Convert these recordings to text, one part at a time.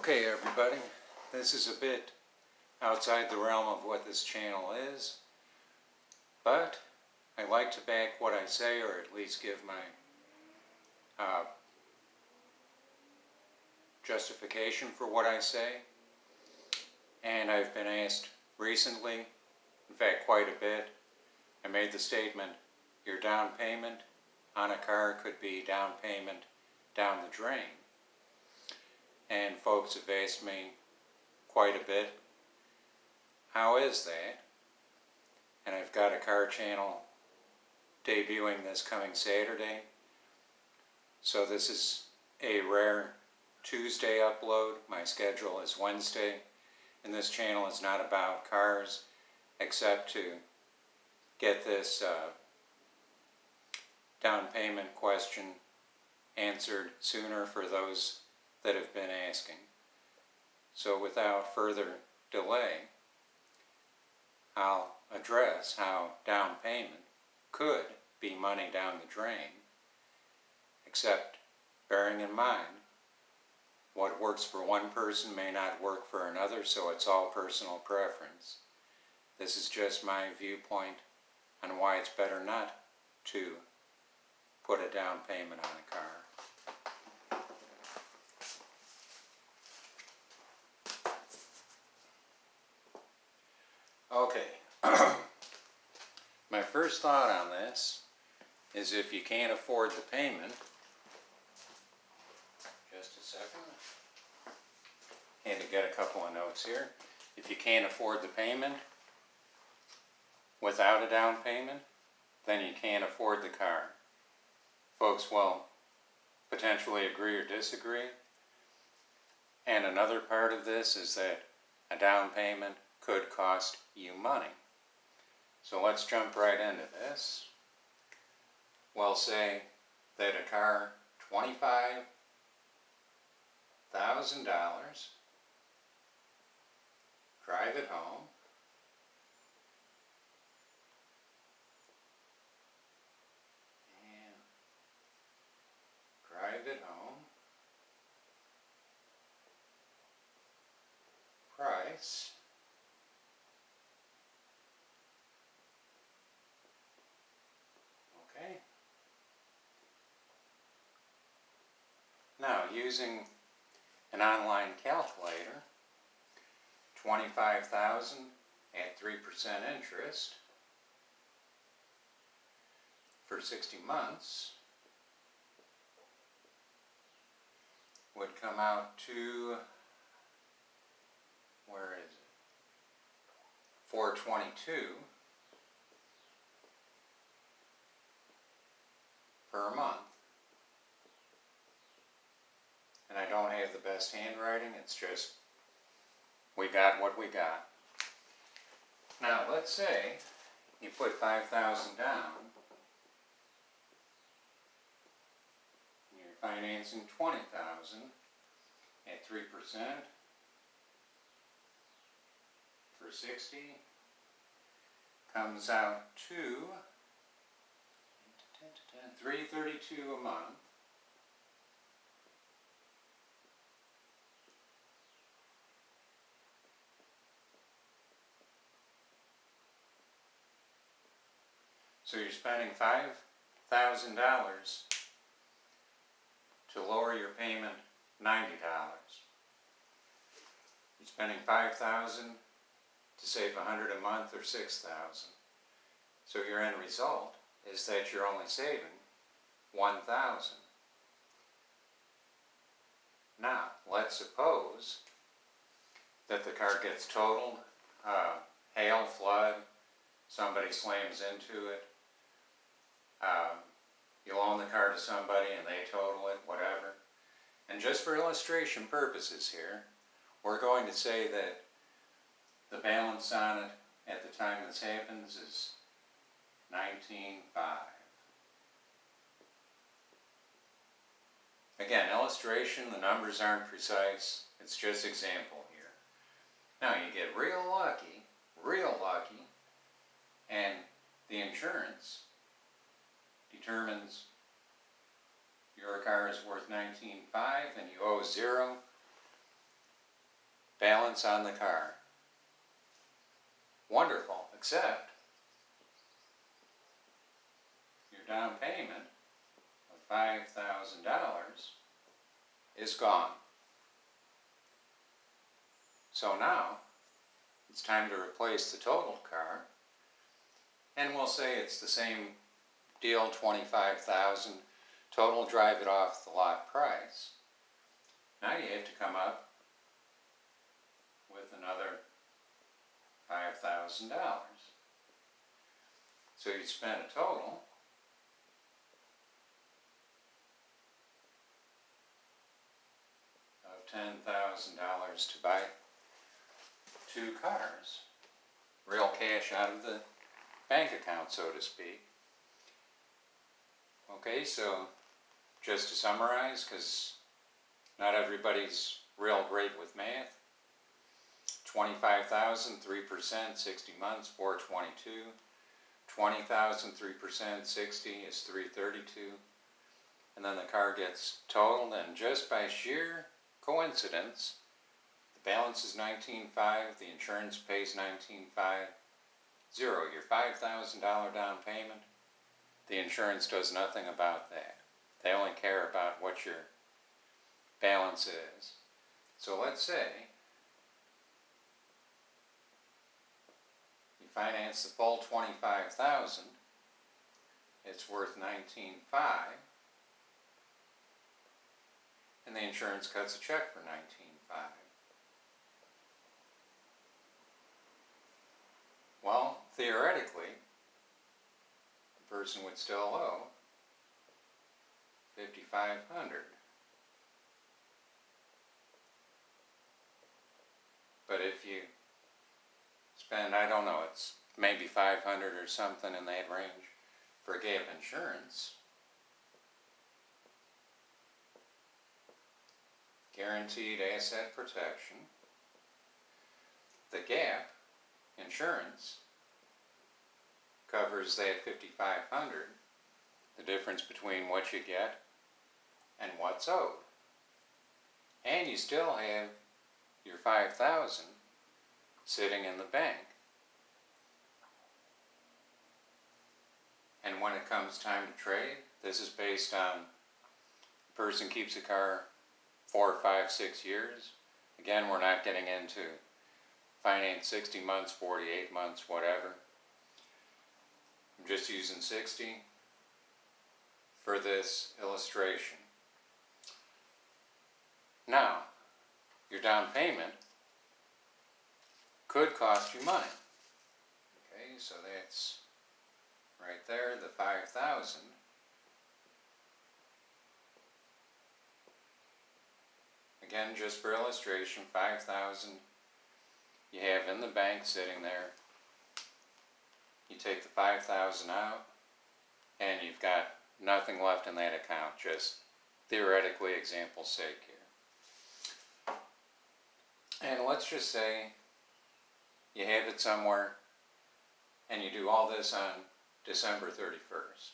Okay, everybody, this is a bit outside the realm of what this channel is, but I like to back what I say, or at least give my justification for what I say. And I've been asked recently, in fact quite a bit, I made the statement, your down payment on a car could be down payment down the drain. And folks have asked me quite a bit, how is that? And I've got a car channel debuting this coming Saturday. So this is a rare Tuesday upload. My schedule is Wednesday. And this channel is not about cars, except to get this down payment question answered sooner for those that have been asking. So without further delay, I'll address how down payment could be money down the drain, except bearing in mind what works for one person may not work for another, so it's all personal preference. This is just my viewpoint on why it's better not to put a down payment on a car. Okay, my first thought on this is if you can't afford the payment, just a second, had to get a couple of notes here. If you can't afford the payment without a down payment, then you can't afford the car. Folks will potentially agree or disagree. And another part of this is that a down payment could cost you money. So let's jump right into this. We'll say that a car, $25,000, drive it home, and drive it home, price, okay. Now, using an online calculator, 25,000 at 3% interest for 60 months would come out to, where is it? $422 per month. And I don't have the best handwriting, it's just we got what we got. Now let's say you put $5,000 down, you're financing $20,000 at 3% for 60, comes out to $332 a month. So you're spending $5,000 to lower your payment $90. You're spending $5,000 to save $100 a month, or $6,000. So your end result is that you're only saving $1,000. Now, let's suppose that the car gets totaled, hail, flood, somebody slams into it, you loan the car to somebody and they total it, whatever. And just for illustration purposes here, we're going to say that the balance on it at the time this happens is $19,500. Again, illustration, the numbers aren't precise, it's just example here. Now you get real lucky, and the insurance determines your car is worth $19,500 and you owe $0. balance on the car. Wonderful, except your down payment of $5,000 is gone. So now it's time to replace the totaled car, and we'll say it's the same deal, $25,000 total, drive it off the lot price. Now you have to come up with another $5,000. So you spent a total of $10,000 to buy 2 cars. Real cash out of the bank account, so to speak. Okay, so just to summarize, because not everybody's real great with math. 25,000, 3%, 60 months, 422. 20,000, 3%, 60 is 332. And then the car gets totaled, and just by sheer coincidence, the balance is $19,500, the insurance pays $19,500, zero, your $5,000 down payment. The insurance does nothing about that. They only care about what your balance is. So let's say you finance the full $25,000, it's worth $19,500, and the insurance cuts a check for $19,500. Well, theoretically, the person would still owe $5,500. But if you spend, I don't know, it's maybe $500 or something in that range for gap insurance, guaranteed asset protection, the gap insurance covers that $5,500, the difference between what you get and what's owed. And you still have your $5,000 sitting in the bank. And when it comes time to trade, this is based on the person keeps a car 4, 5, 6 years. Again, we're not getting into finance 60 months, 48 months, whatever. I'm just using 60 for this illustration. Now, your down payment could cost you money. Okay, so that's right there, the $5,000. Again, just for illustration, $5,000 you have in the bank sitting there. You take the $5,000 out, and you've got nothing left in that account, just theoretically, example's sake here. And let's just say you have it somewhere, and you do all this on December 31st.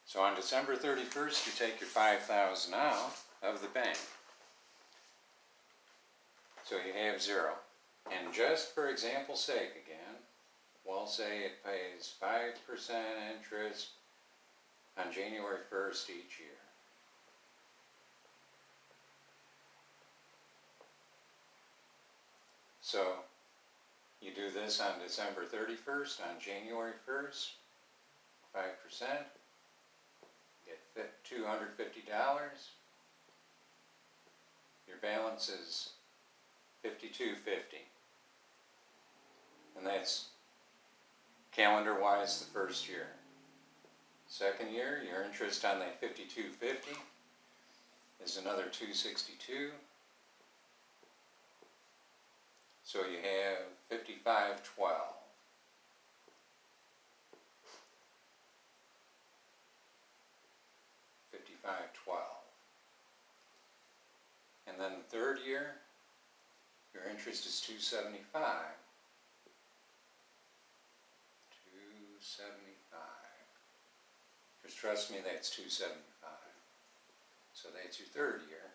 So on December 31st, you take your $5,000 out of the bank. So you have zero. And just for example's sake again, we'll say it pays 5% interest on January 1st each year. So you do this on December 31st, on January 1st, 5%, get $250. Your balance is $52.50. And that's calendar-wise the first year. Second year, your interest on that $52.50 is another $262. So you have $55.12. And then the third year, your interest is $275. Because trust me, that's $275. So that's your third year,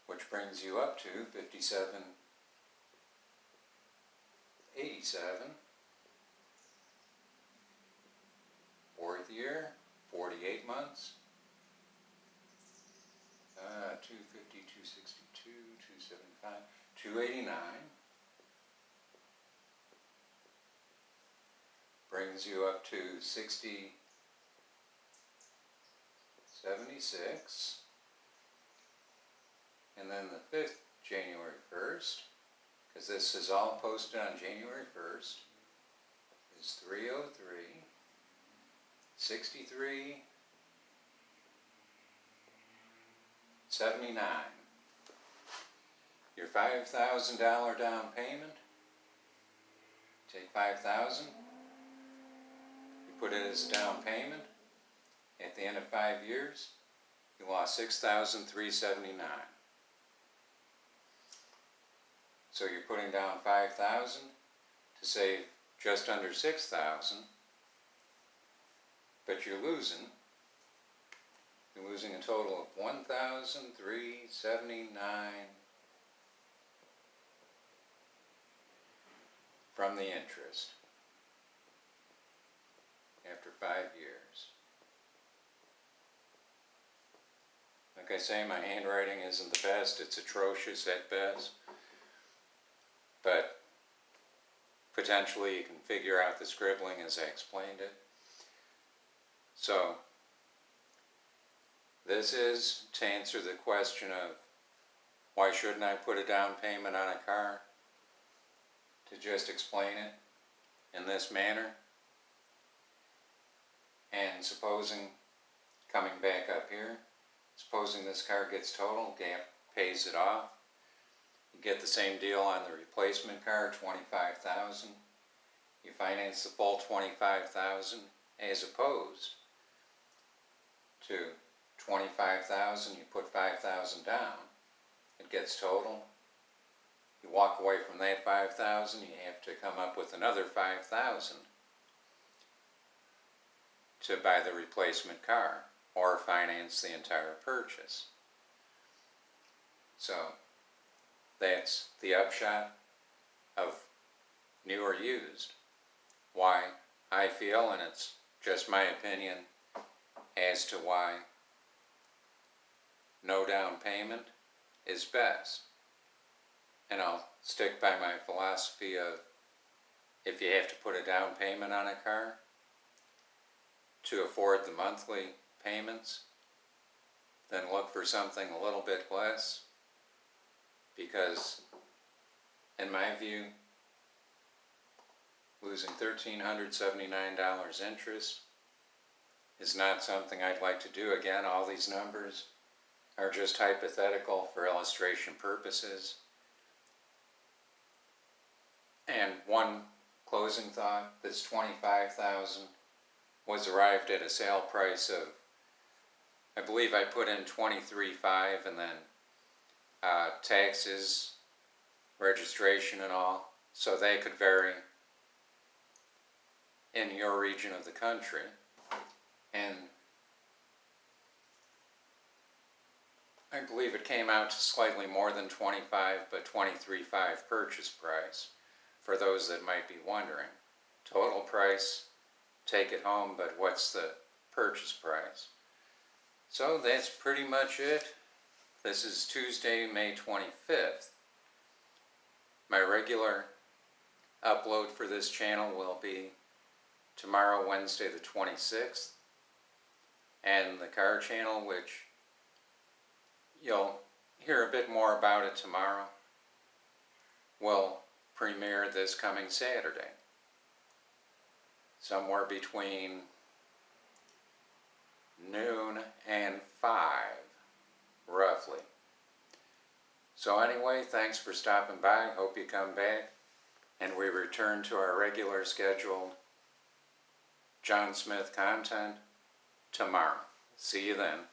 which brings you up to $57.87. Fourth year, 48 months. 250, 262, 275, 289. Brings you up to 60.76. And then the 5th, January 1st, because this is all posted on January 1st, is 303, 63, 79. Your $5,000 down payment, take $5,000, you put it as a down payment. At the end of 5 years, you lost $6,379. So you're putting down $5,000 to save just under $6,000, but you're losing a total of $1,379 from the interest after 5 years. Like I say, my handwriting isn't the best, it's atrocious at best, but potentially you can figure out the scribbling as I explained it. So, this is to answer the question of why shouldn't I put a down payment on a car? To just explain it in this manner. And supposing, coming back up here, supposing this car gets totaled, GAP pays it off. You get the same deal on the replacement car, $25,000. You finance the full $25,000 as opposed to $25,000, you put $5,000 down, it gets totaled. You walk away from that $5,000, you have to come up with another $5,000 to buy the replacement car or finance the entire purchase. So that's the upshot of new or used. Why I feel, and it's just my opinion, as to why no down payment is best. And I'll stick by my philosophy of if you have to put a down payment on a car to afford the monthly payments, then look for something a little bit less, because in my view, losing $1,379 interest is not something I'd like to do. Again, all these numbers are just hypothetical for illustration purposes. And one closing thought, this $25,000 was arrived at a sale price of, I believe I put in $23,500 and then taxes, registration and all, so they could vary in your region of the country. And I believe it came out to slightly more than $25,000, but $23,500 purchase price, for those that might be wondering. Total price, take it home, but what's the purchase price? So that's pretty much it. This is Tuesday, May 25th. My regular upload for this channel will be tomorrow, Wednesday the 26th. And the car channel, which you'll hear a bit more about it tomorrow, will premiere this coming Saturday, somewhere between noon and 5, roughly. So anyway, thanks for stopping by. Hope you come back and we return to our regular scheduled John Smith content tomorrow. See you then.